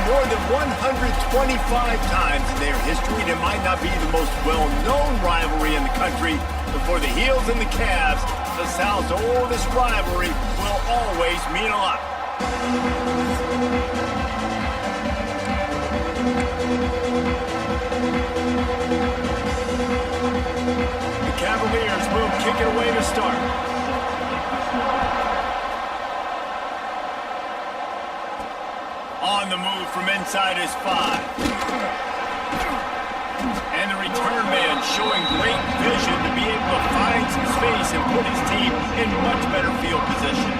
more than 125 times in their history, and it might not be the most well-known rivalry in the country, but for the Heels and the Cavs, the South's oldest rivalry will always mean a lot. The Cavaliers will kick it away to start. On the move from inside his 5. And the return man showing great vision to be able to find some space and put his team in much better field position.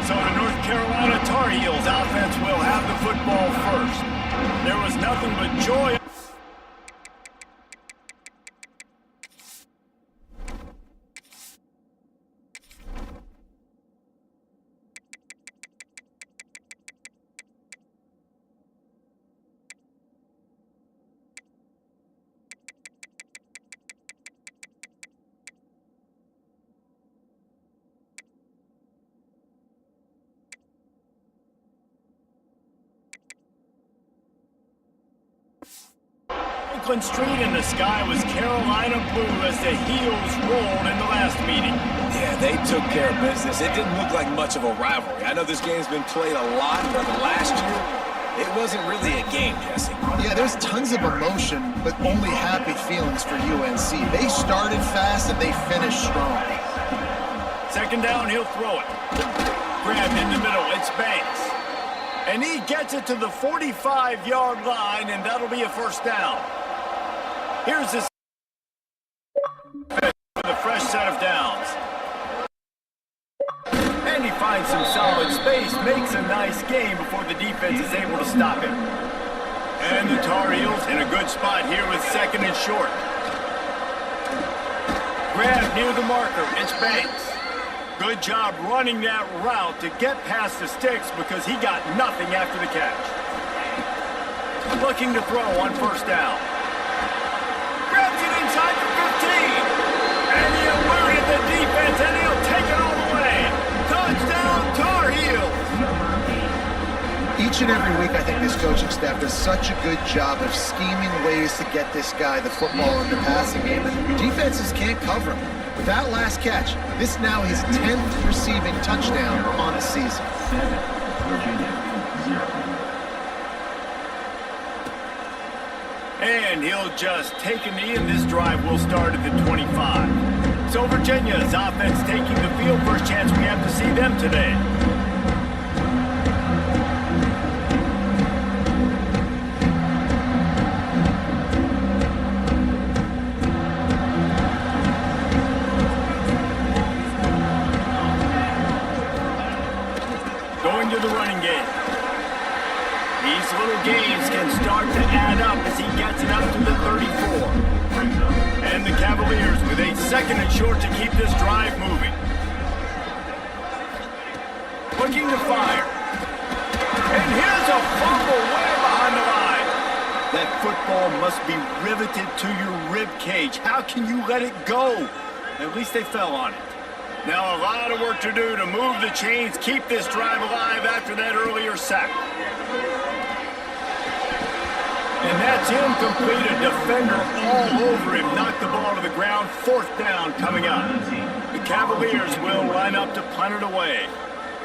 So the North Carolina Tar Heels offense will have the football first. There was nothing but joy. Street in the sky was Carolina blue as the Heels rolled in the last meeting. Yeah, they took care of business. It didn't look like much of a rivalry. I know this game's been played a lot, but last year, it wasn't really a game, Jesse. Yeah, there's tons of emotion, but only happy feelings for UNC. They started fast and they finished strong. Second down, he'll throw it. Grabbed in the middle, it's Banks. And he gets it to the 45-yard line, and that'll be a first down. Here's this with a fresh set of downs. And he finds some solid space, makes a nice game before the defense is able to stop him. And the Tar Heels in a good spot here with second and short. Grab near the marker, it's Banks. Good job running that route to get past the sticks because he got nothing after the catch. Looking to throw on first down. Grabs it inside the 15. And he eluded the defense, and he'll take it all the way. Touchdown, Tar Heels. Each and every week, I think this coaching staff does such a good job of scheming ways to get this guy the football in the passing game, and defenses can't cover him. With that last catch, this now his 10th receiving touchdown on the season. Virginia, 0. And he'll just take a knee, and this drive will start at the 25. So Virginia's offense taking the field. First chance we have to see them today. Going to the running game. These little gains can start to add up as he gets it up to the 34. And the Cavaliers with a second and short to keep this drive moving. Looking to fire. And here's a fumble way behind the line. That football must be riveted to your rib cage. How can you let it go? At least they fell on it. Now a lot of work to do to move the chains, keep this drive alive after that earlier sack. And that's incomplete. A defender all over him. Knocked the ball to the ground. Fourth down coming up. The Cavaliers will line up to punt it away.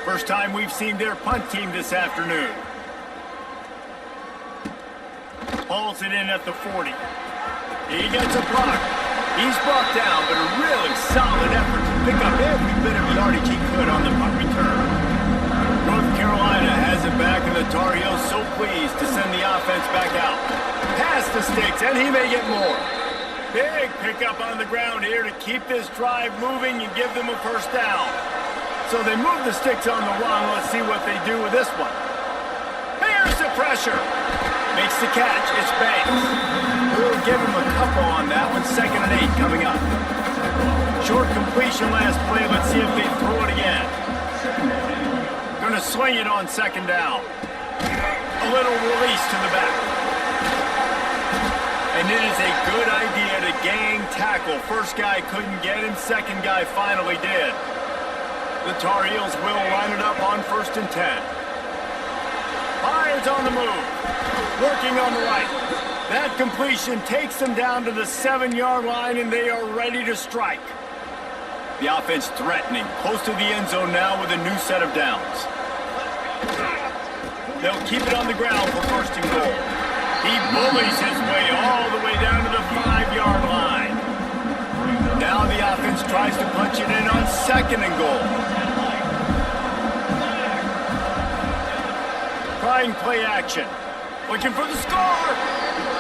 First time we've seen their punt team this afternoon. Hauls it in at the 40. He gets a block. He's brought down, but a really solid effort to pick up every bit of yardage he could on the punt return. North Carolina has it back, and the Tar Heels so pleased to send the offense back out. Past the sticks, and he may get more. Big pickup on the ground here to keep this drive moving and give them a first down. So they move the sticks on the run. Let's see what they do with this one. Here's the pressure. Makes the catch. It's Banks. We'll give him a couple on that one. 2nd and 8 coming up. Short completion last play. Let's see if they throw it again. Going to swing it on 2nd down. A little release to the back. And it is a good idea to gang tackle. First guy couldn't get him. Second guy finally did. The Tar Heels will line it up on 1st and 10. Fires on the move. Working on the right. That completion takes them down to the 7-yard line, and they are ready to strike. The offense threatening, close to the end zone now with a new set of downs. They'll keep it on the ground for first and goal. He bullies his way all the way down to the 5-yard line. Now the offense tries to punch it in on second and goal. Trying play action. Looking for the score.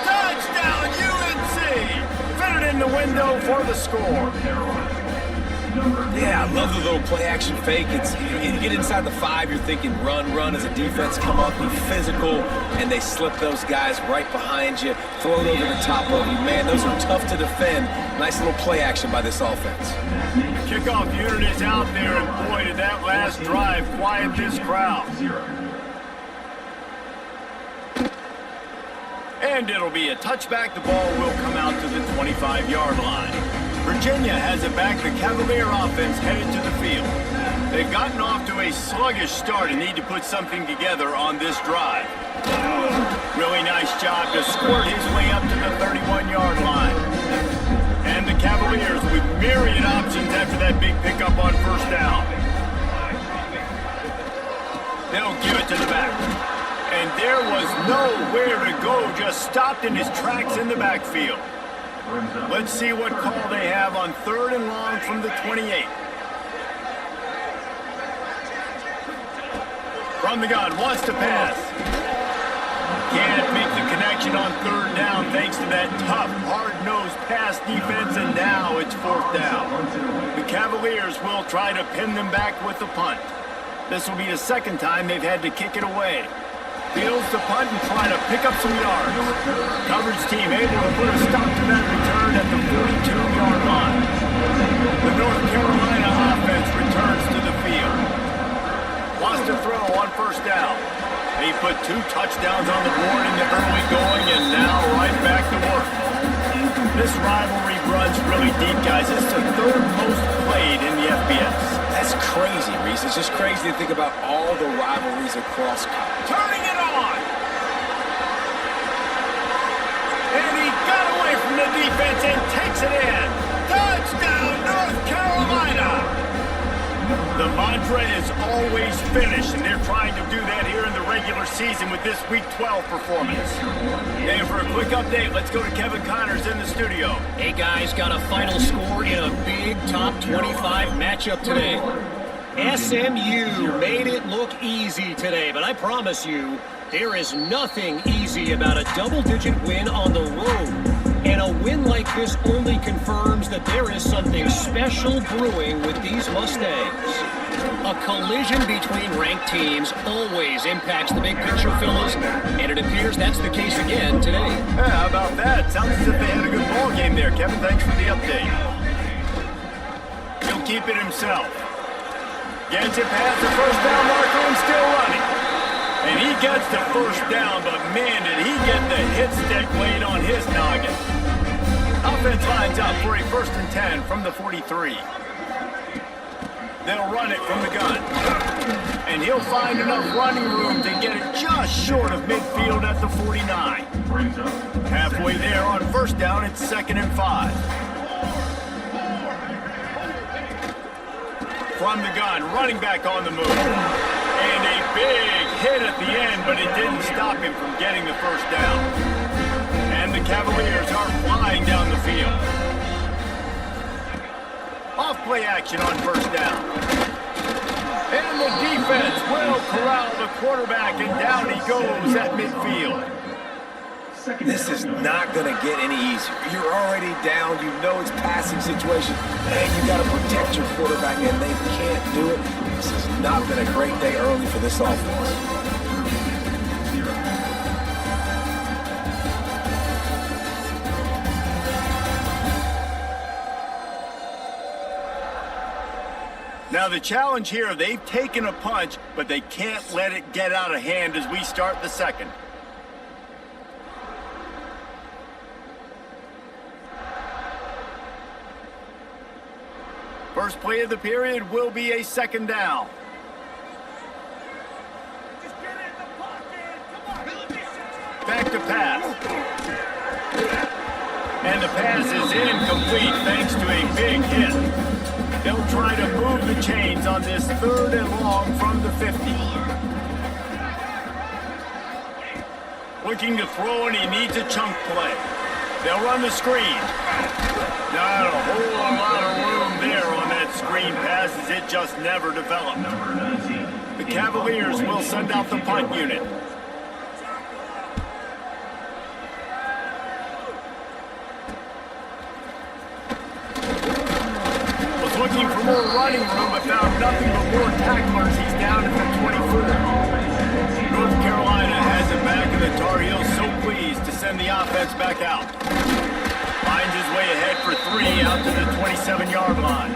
Touchdown, UNC! Fit it in the window for the score. Yeah, I love the little play-action fake. You get inside the 5, you're thinking run as a defense, come up, be physical, and they slip those guys right behind you, throw it over the top of you. Man, those are tough to defend. Nice little play action by this offense. Kickoff unit is out there, and boy, did that last drive quiet this crowd. And it'll be a touchback. The ball will come out to the 25-yard line. Virginia has it back. The Cavalier offense headed to the field. They've gotten off to a sluggish start and need to put something together on this drive. Really nice job to squirt his way up to the 31-yard line. And the Cavaliers with myriad options after that big pickup on first down. They'll give it to the back. And there was nowhere to go, just stopped in his tracks in the backfield. Let's see what call they have on 3rd and long from the 28. From the gun, wants to pass. Can't make the connection on 3rd down thanks to that tough, hard-nosed pass defense, and now it's 4th down. The Cavaliers will try to pin them back with the punt. This will be the 2nd time they've had to kick it away. Fields the punt and try to pick up some yards. Coverage team able to put a stop to that return at the 42-yard line. The North Carolina offense returns to the field. Wants to throw on first down. He put 2 touchdowns on the board in the early going, and now right back to work. This rivalry runs really deep, guys. It's the 3rd most played in the FBS. That's crazy, Reese. It's just crazy to think about all the rivalries across college. Turning it on! And he got away from the defense and takes it in. Touchdown, North Carolina! The mantra is always finish, and they're trying to do that here in the regular season with this Week 12 performance. And for a quick update, let's go to Kevin Connors in the studio. Hey guys, got a final score in a big top 25 matchup today. SMU made it look easy today, but I promise you, there is nothing easy about a double-digit win on the road. And a win like this only confirms that there is something special brewing with these Mustangs. A collision between ranked teams always impacts the big picture, fellas, and it appears that's the case again today. Yeah, how about that? Sounds as if they had a good ball game there, Kevin. Thanks for the update. He'll keep it himself. Gets it past the first down marker and still running. And he gets the first down, but man, did he get the hit stick laid on his noggin. Offense lines up for a 1st and 10 from the 43. They'll run it from the gun. And he'll find enough running room to get it just short of midfield at the 49. Halfway there on first down, it's 2nd and 5. From the gun, running back on the move. And a big hit at the end, but it didn't stop him from getting the first down. And the Cavaliers are flying down the field. Off play action on first down. And the defense will corral the quarterback, and down he goes at midfield. This is not going to get any easier. You're already down. You know it's passing situation. And you got to protect your quarterback, and they can't do it. This has not been a great day early for this offense. Now the challenge here, they've taken a punch, but they can't let it get out of hand as we start the 2nd. First play of the period will be a 2nd down. Just get in the pocket. pass is incomplete thanks to a big hit. They'll try to move the chains on this 3rd and long from the 50. Looking to throw, and he needs a chunk play. They'll run the screen. Not a whole lot of room there on that screen pass as it just never developed. The Cavaliers will send out the punt unit. Was looking for more running room, but found nothing but more tacklers. He's down at the 24. North Carolina has it back, and the Tar Heels so pleased to send the offense back out. Finds his way ahead for 3 out to the 27-yard line.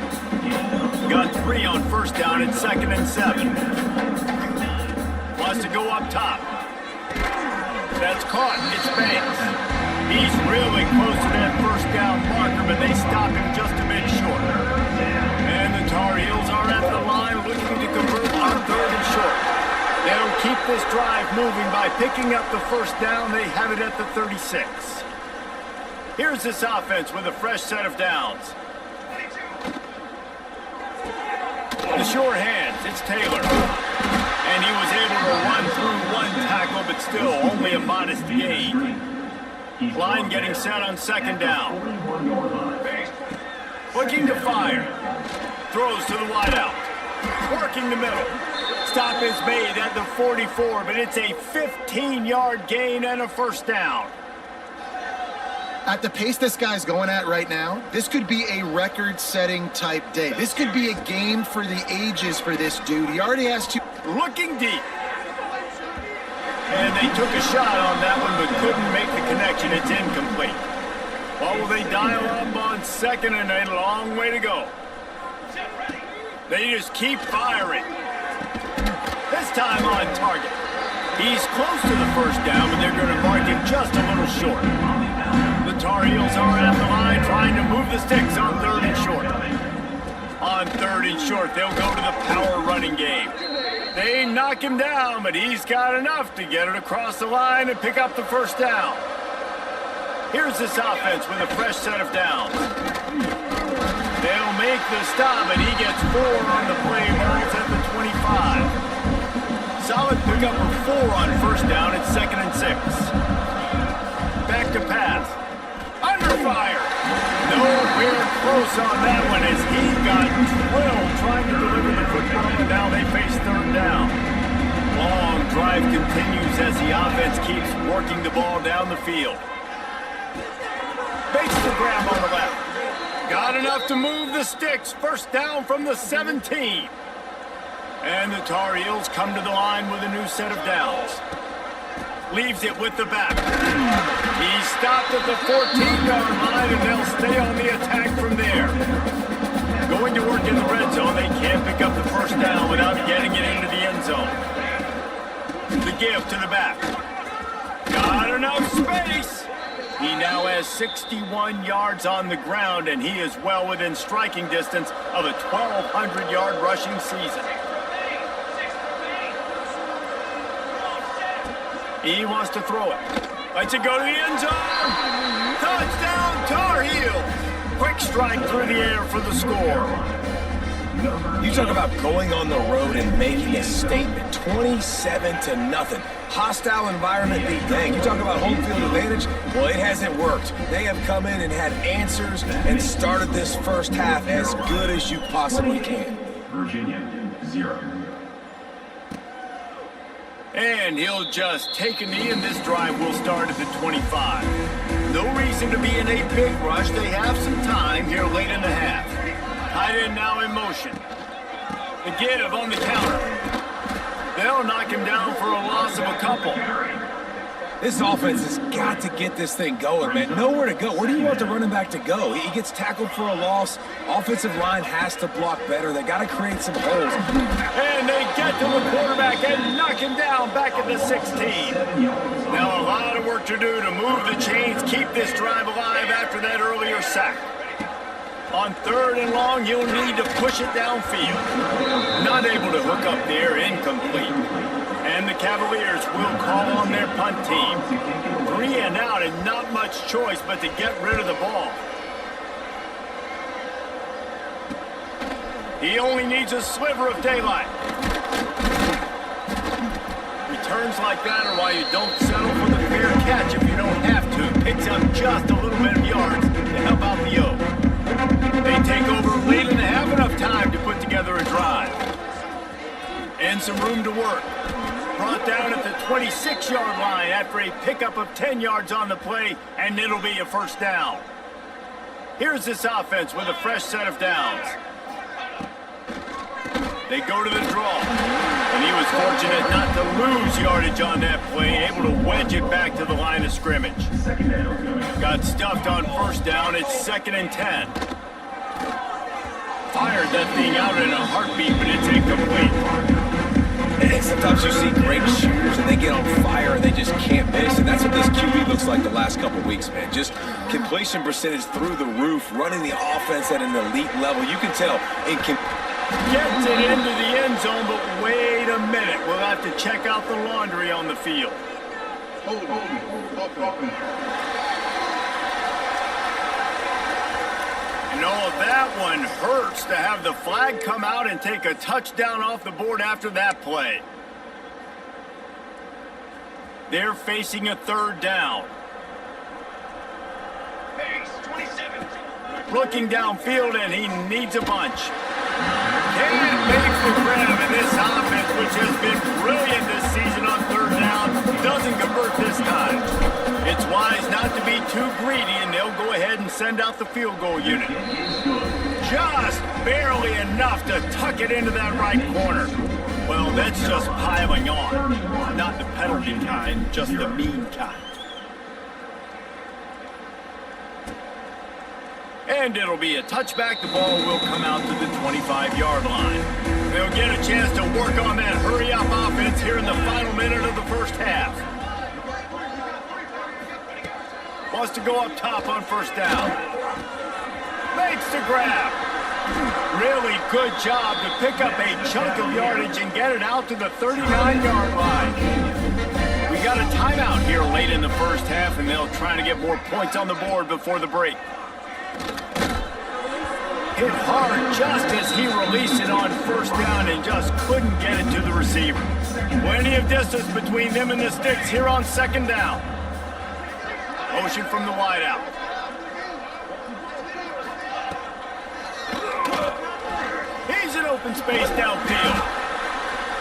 Got 3 on 1st down and 2nd and 7. Wants to go up top. That's caught. It's Banks. He's really close to that 1st down marker, but they stop him just a bit short. And the Tar Heels are at the line looking to convert on 3rd and short. They'll keep this drive moving by picking up the 1st down. They have it at the 36. Here's this offense with a fresh set of downs. The short hands, it's Taylor. And he was able to run through 1 tackle, but still only a modest gain. Line getting set on 2nd down. Looking to fire. Throws to the wideout. Working the middle. Stop is made at the 44, but it's a 15-yard gain and a 1st down. At the pace this guy's going at right now, this could be a record-setting type day. This could be a game for the ages for this dude. He already has 2. Looking deep. And they took a shot on that one, but couldn't make the connection. It's incomplete. What will they dial up on 2nd and a long way to go? They just keep firing. This time on target. He's close to the 1st down, but they're going to mark him just a little short. The Tar Heels are at the line trying to move the sticks on 3rd and short. On 3rd and short, they'll go to the power running game. They knock him down, but he's got enough to get it across the line and pick up the 1st down. Here's this offense with a fresh set of downs. They'll make the stop, and he gets 4 on the play, balls at the 25. Solid pickup of 4 on 1st down at 2nd and 6. Back to pass. Under fire. Nowhere close on that one as he got drilled trying to deliver the football, and now they face 3rd down. Long drive continues as the offense keeps working the ball down the field. Bates the grab on the left. Got enough to move the sticks. 1st down from the 17. And the Tar Heels come to the line with a new set of downs. Leaves it with the back. He stopped at the 14-yard line, and they'll stay on the attack from there. Going to work in the red zone, they can't pick up the 1st down without getting it into the end zone. The give to the back. Got enough space. He now has 61 yards on the ground, and he is well within striking distance of a 1,200-yard rushing season. He wants to throw it. Lets it go to the end zone. Touchdown, Tar Heels. Quick strike through the air for the score. You talk about going on the road and making a statement. 27-0. Hostile environment beat dang. You talk about home field advantage. Well, it hasn't worked. They have come in and had answers and started this 1st half as good as you possibly can. Virginia 0. And he'll just take a knee, and this drive will start at the 25. No reason to be in a big rush. They have some time here late in the half. Tight end now in motion. The give on the counter. They'll knock him down for a loss of a couple. This offense has got to get this thing going, man. Nowhere to go. Where do you want the running back to go? He gets tackled for a loss. Offensive line has to block better. They got to create some holes. And they get to the quarterback and knock him down back at the 16. Now a lot of work to do to move the chains, keep this drive alive after that earlier sack. On 3rd and long, he'll need to push it downfield. Not able to hook up there, incomplete. And the Cavaliers will call on their punt team. 3 and out and not much choice but to get rid of the ball. He only needs a sliver of daylight. Returns like that are why you don't settle for the fair catch if you don't have to. Picks up just a little bit of yards to help out the O. They take over late and have enough time to put together a drive. And some room to work. Brought down at the 26-yard line after a pickup of 10 yards on the play, and it'll be a first down. Here's this offense with a fresh set of downs. They go to the draw, and he was fortunate not to lose yardage on that play, able to wedge it back to the line of scrimmage. Got stuffed on first down, it's 2nd and 10. Fired that thing out in a heartbeat, but it's incomplete. And sometimes you see great shooters and they get on fire and they just can't miss. And that's what this QB looks like the last couple weeks, man. Just completion percentage through the roof, running the offense at an elite level. You can tell it can... Gets it into the end zone, but wait a minute. We'll have to check out the laundry on the field. You know, that one hurts to have the flag come out and take a touchdown off the board after that play. They're facing a 3rd down. Looking downfield, and he needs a bunch. Can't make the grab in this offense, which has been brilliant this season on 3rd down. Doesn't convert this time. It's wise not to be too greedy, and they'll go ahead and send out the field goal unit. Just barely enough to tuck it into that right corner. Well, that's just piling on. Not the penalty kind, just the mean kind. And it'll be a touchback. The ball will come out to the 25-yard line. They'll get a chance to work on that hurry-up offense here in the final minute of the first half. Wants to go up top on first down. Makes the grab. Really good job to pick up a chunk of yardage and get it out to the 39-yard line. We got a timeout here late in the first half, and they'll try to get more points on the board before the break. Hit hard just as he released it on first down and just couldn't get it to the receiver. Plenty of distance between them and the sticks here on 2nd down. Motion from the wideout. He's in open space downfield.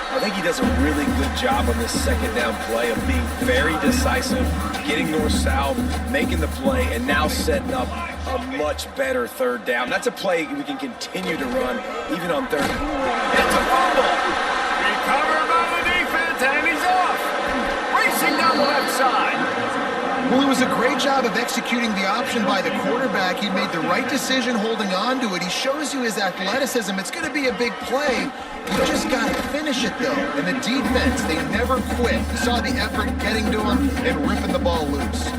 I think he does a really good job on this 2nd down play of being very decisive, getting north-south, making the play, and now setting up a much better 3rd down. That's a play we can continue to run even on 3rd. It's a fumble. Recovered by the defense, and he's off. Racing down the left side. Well, it was a great job of executing the option by the quarterback. He made the right decision holding on to it. He shows you his athleticism. It's going to be a big play. You just got to finish it, though. And the defense, they never quit. You saw the effort getting to him and ripping the ball loose.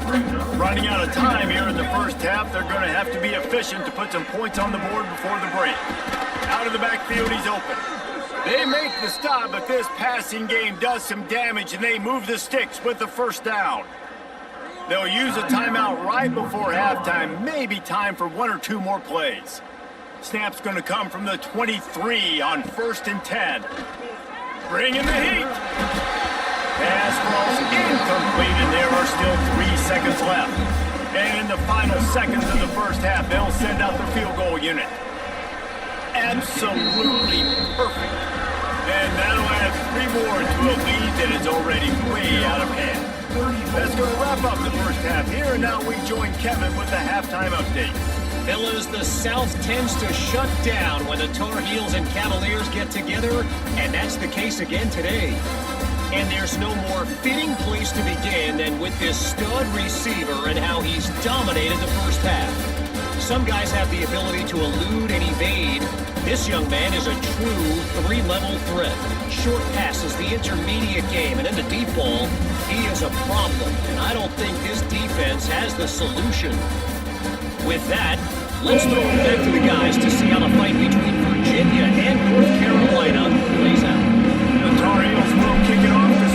Running out of time here in the first half. They're going to have to be efficient to put some points on the board before the break. Out of the backfield, he's open. They make the stop, but this passing game does some damage, and they move the sticks with the first down. They'll use a timeout right before halftime, maybe time for 1 or 2 more plays. Snap's going to come from the 23 on 1st and 10. Bringing the heat. Pass falls incomplete, and there are still 3 seconds left. And in the final seconds of the first half, they'll send out the field goal unit. Absolutely perfect. And that'll add 3 more to a lead that is already way out of hand. That's going to wrap up the first half here, and now we join Kevin with the halftime update. Fellas, the South tends to shut down when the Tar Heels and Cavaliers get together, and that's the case again today. And there's no more fitting place to begin than with this stud receiver and how he's dominated the first half. Some guys have the ability to elude and evade. This young man is a true 3-level threat. Short passes, the intermediate game, and in the deep ball, he is a problem. And I don't think this defense has the solution. With that, let's throw it back to the guys to see how the fight between Virginia and North Carolina plays out. The Tar Heels will kick it off to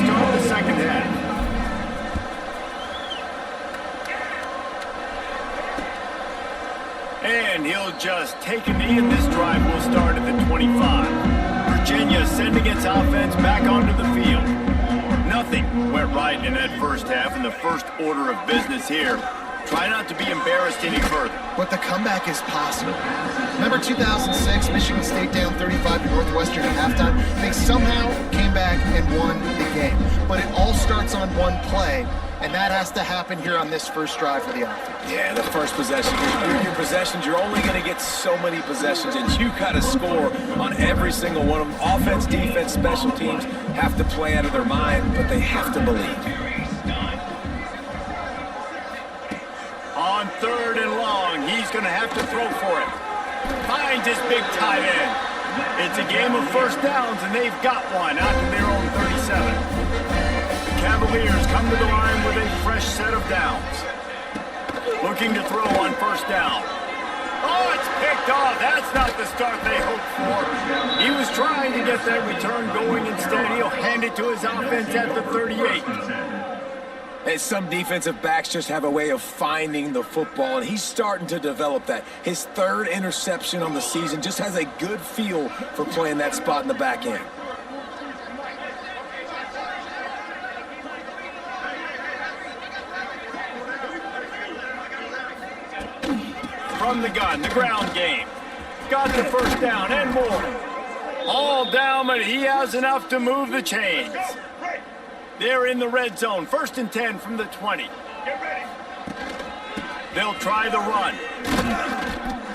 sending its offense back onto the field. Nothing went right in that first half, and the first order of business here. Try not to be embarrassed any further. But the comeback is possible. Remember 2006, Michigan State down 35 to Northwestern at halftime? They somehow came back and won the game. But it all starts on one play, and that has to happen here on this first drive for the offense. Yeah, the first possession. Your possessions, you're only going to get so many possessions, and you got to score on every single one of them. Offense, defense, special teams have to play out of their mind, but they have to believe. On 3rd and long, he's going to have to throw for it. Finds his big tight end. It's a game of first downs, and they've got one out to their own 37. The Cavaliers come to the line with a fresh set of downs. Looking to throw on first down. Oh, it's picked off. That's not the start they hoped for. He was trying to get that return going. Instead, he'll hand it to his offense at the 38. And some defensive backs just have a way of finding the football, and he's starting to develop that. His 3rd interception on the season, just has a good feel for playing that spot in the back end. From the gun, the ground game. Got the first down and more. All down, but he has enough to move the chains. They're in the red zone, 1st and 10 from the 20. They'll try the run.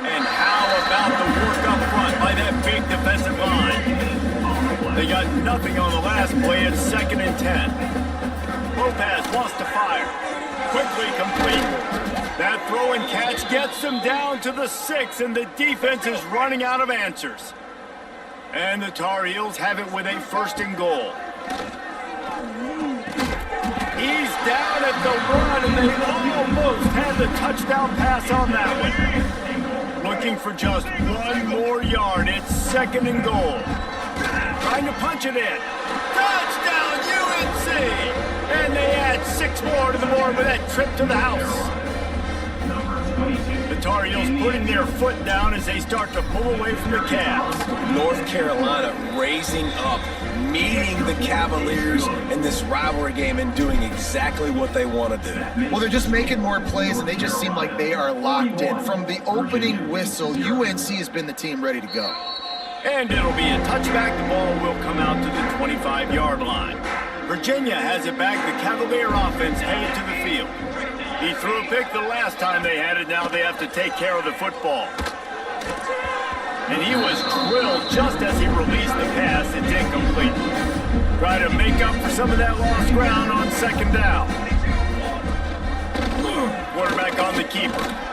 And how about the work up front by that big defensive line? They got nothing on the last play. It's 2nd and 10. Lopez wants to fire. Quickly complete. That throw and catch gets them down to the 6, and the defense is running out of answers. And the Tar Heels have it with a 1st and goal. He's down at the 1, and they almost had the touchdown pass on that one. Looking for just 1 more yard. It's 2nd and goal. Trying to punch it in. Touchdown, UNC! And they add 6 more to the board with that trip to the house. The Tar Heels putting their foot down as they start to pull away from the Cavs. North Carolina raising up, meeting the Cavaliers in this rivalry game and doing exactly what they want to do. Well, they're just making more plays, and they just seem like they are locked in. From the opening whistle, UNC has been the team ready to go. And it'll be a touchback. The ball will come out to the 25-yard line. Virginia has it back. The Cavalier offense headed to the field. He threw a pick the last time they had it. Now they have to take care of the football. And he was drilled just as he released the pass. It's incomplete. Try to make up for some of that lost ground on 2nd down. Quarterback on the keeper.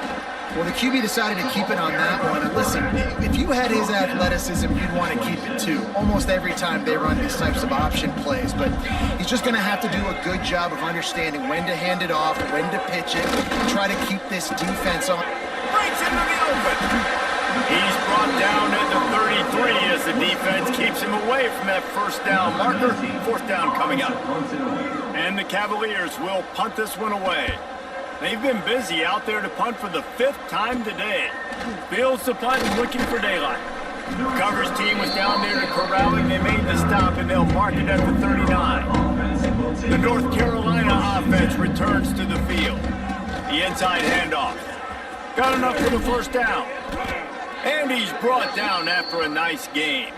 Well, the QB decided to keep it on that one. And listen, if you had his athleticism, you'd want to keep it too. Almost every time they run these types of option plays. But he's just going to have to do a good job of understanding when to hand it off, when to pitch it, and try to keep this defense on. Breaks into the open. He's brought down at the 33 as the defense keeps him away from that 1st down marker. 4th down coming up. And the Cavaliers will punt this one away. They've been busy out there to punt for the 5th time today. Fields the punt and looking for daylight. The coverage team was down there to corralling. They made the stop, and they'll mark it at the 39. The North Carolina offense returns to the field. The inside handoff. Got enough for the 1st down. And he's brought down after a nice game.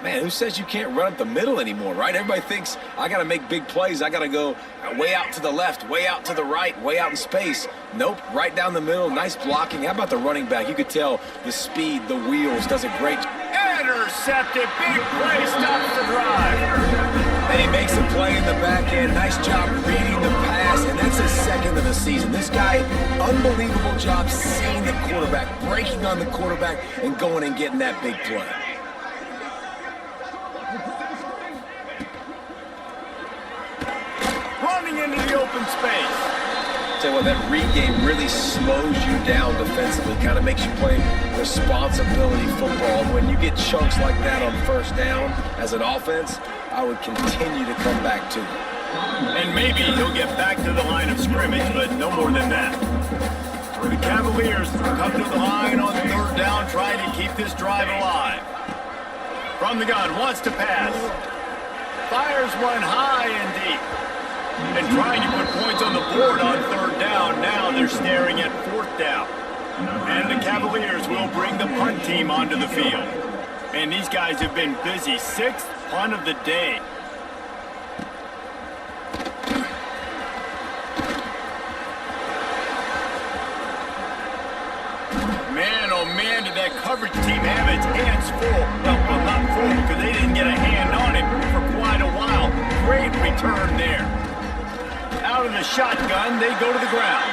Man, who says you can't run up the middle anymore, right? Everybody thinks, I got to make big plays. I got to go way out to the left, way out to the right, way out in space. Nope, right down the middle, nice blocking. How about the running back? You could tell the speed, the wheels, does a great job. Intercepted, big play, stops the drive. And he makes a play in the back end. Nice job reading the pass, and that's his 2nd of the season. This guy, unbelievable job seeing the quarterback, breaking on the quarterback, and going and getting that big play. Running into the open space. Tell you what, that read game really slows you down defensively, kind of makes you play responsibility football. When you get chunks like that on 1st down as an offense, I would continue to come back to it. And maybe he'll get back to the line of scrimmage, but no more than that. The Cavaliers come to the line on 3rd down, trying to keep this drive alive. From the gun, wants to pass. Fires one high and deep. And trying to put points on the board on third down. Now they're staring at fourth down. And the Cavaliers will bring the punt team onto the field. And these guys have been busy. Sixth punt of the day. Man, oh man, did that coverage team have its hands full. Well, not full because they didn't get a hand on it for quite a while. Great return there. Out of the shotgun, they go to the ground.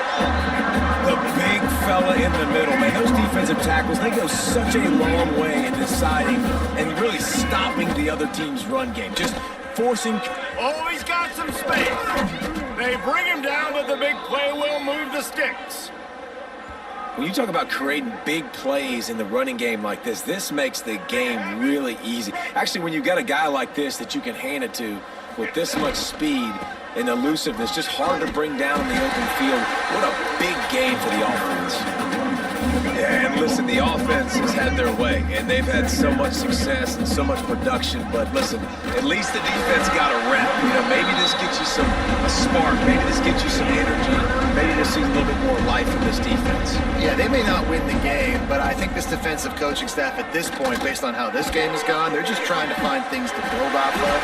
The big fella in the middle, man. Those defensive tackles, they go such a long way in deciding and really stopping the other team's run game. Just forcing... Oh, he's got some space. They bring him down, but the big play will move the sticks. When you talk about creating big plays in the running game like this makes the game really easy. Actually, when you've got a guy like this that you can hand it to with this much speed and elusiveness, just hard to bring down in the open field. What a big game for the offense. Yeah, and listen, the offense has had their way, and they've had so much success and so much production. But listen, at least the defense got a rep. You know, maybe this gets you a spark. Maybe this gets you some energy. Maybe this sees a little bit more life in this defense. Yeah, they may not win the game, but I think this defensive coaching staff at this point, based on how this game has gone, they're just trying to find things to build off of.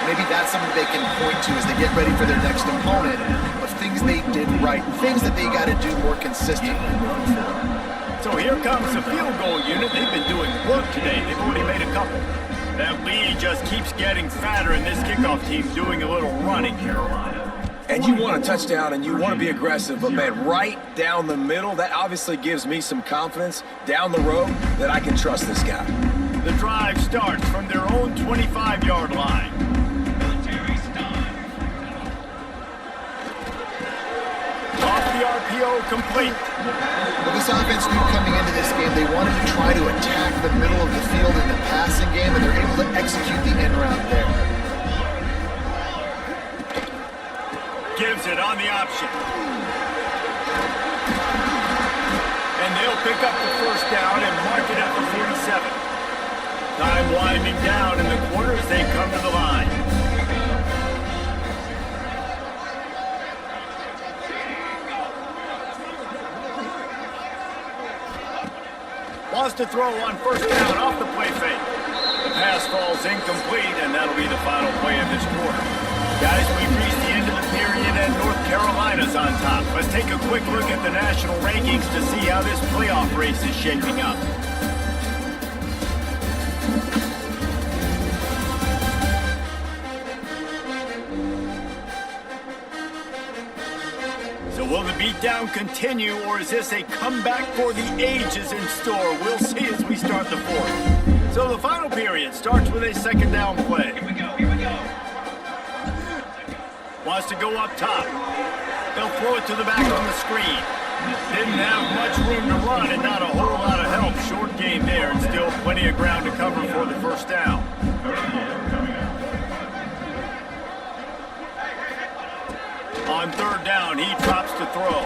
Maybe that's something they can point to as they get ready for their next opponent of things they did right, things that they got to do more consistently moving forward. So here comes the field goal unit. They've been doing work today. They've already made a couple. That lead just keeps getting fatter, and this kickoff team's doing a little running. And you want a touchdown, and you want to be aggressive, but man, right down the middle, that obviously gives me some confidence down the road that I can trust this guy. The drive starts from their own 25-yard line. Off the RPO, complete. Well, this offense knew coming into this game they wanted to try to attack the middle of the field in the passing game, and they're able to execute the end route there. Gives it on the option. And they'll pick up the first down and mark it at the 47. Time winding down in the corner as they come to the line. Wants to throw on first down off the play fake. The pass falls incomplete, and that'll be the final play of this quarter. Guys, we've reached the end of the period, and North Carolina's on top. Let's take a quick look at the national rankings to see how this playoff race is shaping up. So will the beatdown continue, or is this a comeback for the ages in store? We'll see as we start the fourth. So the final period starts with a second down play. Here we go. Wants to go up top. They'll throw it to the back on the screen. Didn't have much room to run and not a whole lot of help. Short gain there, and still plenty of ground to cover for the first down. On third down, he drops to throw.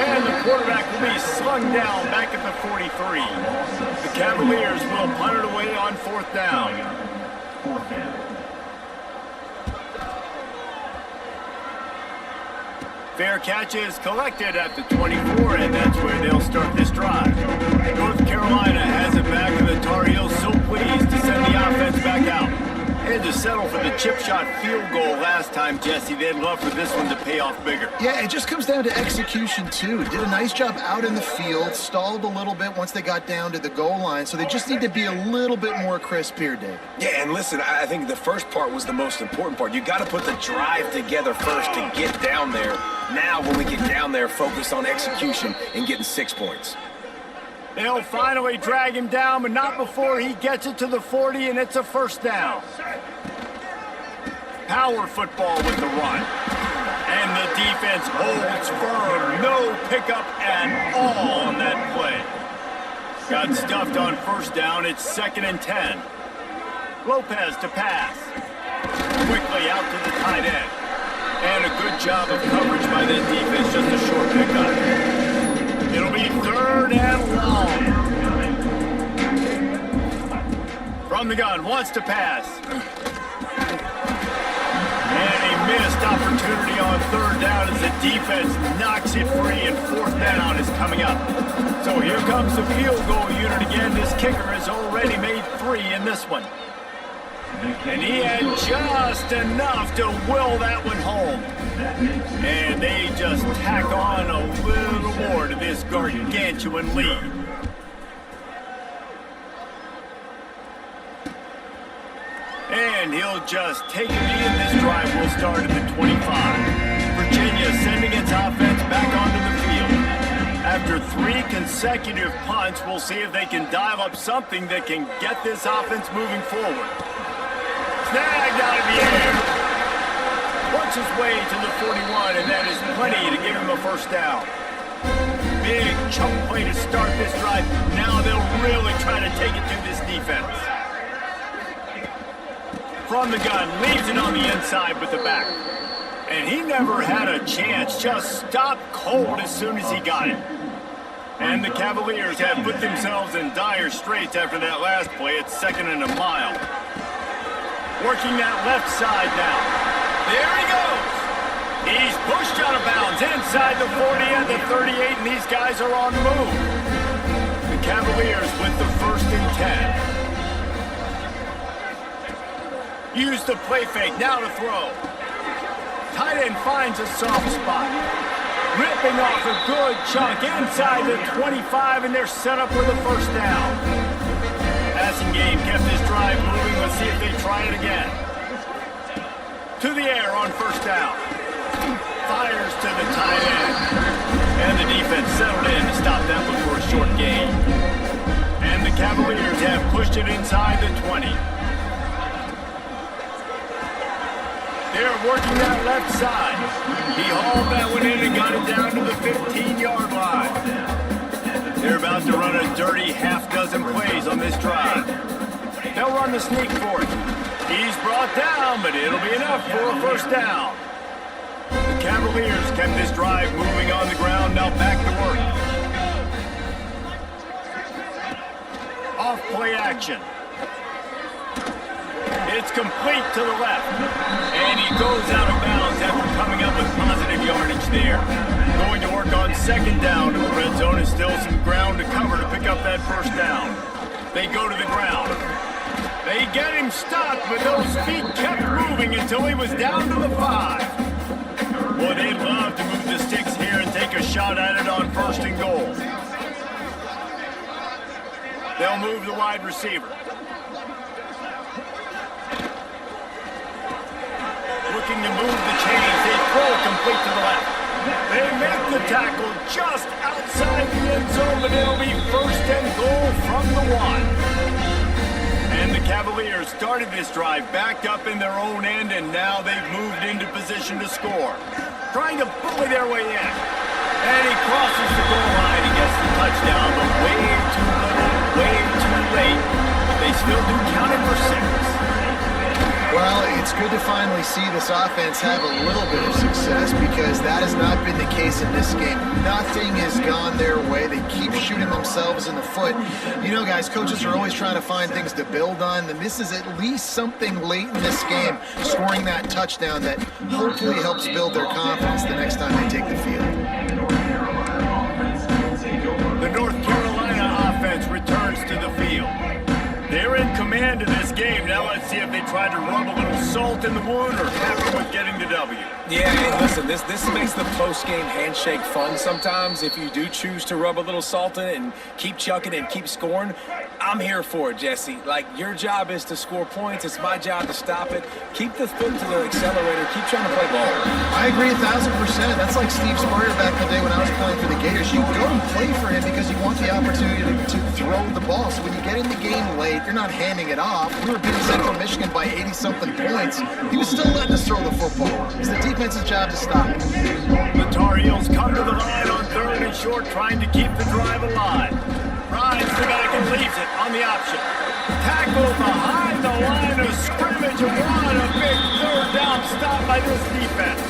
And the quarterback will be slung down back at the 43. The Cavaliers will punt it away on fourth down. Fair catch is collected at the 24, and that's where they'll start this drive. North Carolina has it back, and the Tar Heels so pleased to send the offense back out. And to settle for the chip shot field goal last time, Jesse. They'd love for this one to pay off bigger. Yeah, it just comes down to execution, too. Did a nice job out in the field, stalled a little bit once they got down to the goal line, so they just need to be a little bit more crisp here, David. Yeah, and listen, I think the first part was the most important part. You got to put the drive together first to get down there. Now, when we get down there, focus on execution and getting 6 points. They'll finally drag him down, but not before he gets it to the 40, and it's a first down. Power football with the run. And the defense holds firm. No pickup at all on that play. Got stuffed on first down. It's 2nd and 10. Lopez to pass. Quickly out to the tight end. And a good job of coverage by that defense. Just a short pickup. It'll be 3rd and long. From From the gun, wants to pass. And a missed opportunity on third down as the defense knocks it free, and fourth down is coming up. So here comes the field goal unit again. This kicker has already made 3 in this one. And he had just enough to will that one home. And they just tack on a little more to this gargantuan lead. And he'll just take a knee, and this drive will start at the 25. Virginia sending its offense back onto the field. After 3 consecutive punts, we'll see if they can dial up something that can get this offense moving forward. Snagged out of the air. Works his way to the 41, and that is plenty to give him a first down. Big chunk play to start this drive. Now they'll really try to take it to this defense. From the gun, leaves it on the inside with the back. And he never had a chance, just stopped cold as soon as he got it. And the Cavaliers have put themselves in dire straits after that last play. It's 2nd and a mile. Working that left side now. There he goes. He's pushed out of bounds inside the 40 and the 38, and these guys are on the move. The Cavaliers with the 1st and 10. Use the play fake, now to throw. Tight end finds a soft spot. Ripping off a good chunk inside the 25, and they're set up for the first down. Passing game kept this drive moving. Let's see if they try it again. To the air on first down. Fires to the tight end. And the defense settled in to stop that one for a short gain. And the Cavaliers have pushed it inside the 20. They're working that left side. He hauled that one in and got it down to the 15-yard line. They're about to run a dirty half-dozen plays on this drive. They'll run the sneak for it. He's brought down, but it'll be enough for a first down. The Cavaliers kept this drive moving on the ground, now back to work. Off-play action. It's complete to the left. And he goes out of bounds after coming up with positive yardage there. Going to work on 2nd down in the red zone, and still some ground to cover to pick up that first down. They go to the ground. They get him stopped, but those feet kept moving until he was down to the 5. Boy, they'd love to move the sticks here and take a shot at it on 1st and goal. They'll move the wide receiver. Looking to move the chains. They throw complete to the left. They make the tackle just outside the end zone, but it'll be 1st and goal from the 1. And the Cavaliers started this drive backed up in their own end, and now they've moved into position to score. Trying to bully their way in. And he crosses the goal line and gets the touchdown, but way too little, way too late. They still do count it for 6. Well, it's good to finally see this offense have a little bit of success, because that has not been the case in this game. Nothing has gone their way. They keep shooting themselves in the foot. You know, guys, coaches are always trying to find things to build on, and this is at least something late in this game, scoring that touchdown that hopefully helps build their confidence the next time they take the field. The North Carolina offense returns to the field. They're in command of this game. Now let's see if they try to rub a little salt in the wound or happy with getting the W. Yeah, and listen, this makes the post-game handshake fun sometimes. If you do choose to rub a little salt in it and keep chucking and keep scoring, I'm here for it, Jesse. Like, your job is to score points. It's my job to stop it. Keep the foot to the accelerator. Keep trying to play ball. I agree 1,000%. That's like Steve Spurrier back in the day when I was playing for the Gators. You go and play for him because you want the opportunity to throw the ball. So when you get in the game late, you're not handing it off. We were beating Central Michigan by 80-something points. He was still letting us throw the football. It's the defense's job to stop it. The Tar Heels come to the line on 3rd and short, trying to keep the drive alive. Rides the back and leaves it on the option. Tackle behind the line of scrimmage, and what a big 3rd down stop by this defense.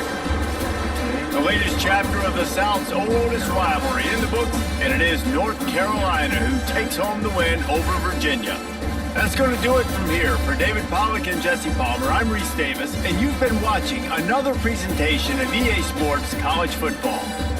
The latest chapter of the South's oldest rivalry in the books, and it is North Carolina who takes home the win over Virginia. That's going to do it from here. For David Pollack and Jesse Palmer, I'm Reese Davis, and you've been watching another presentation of EA Sports College Football.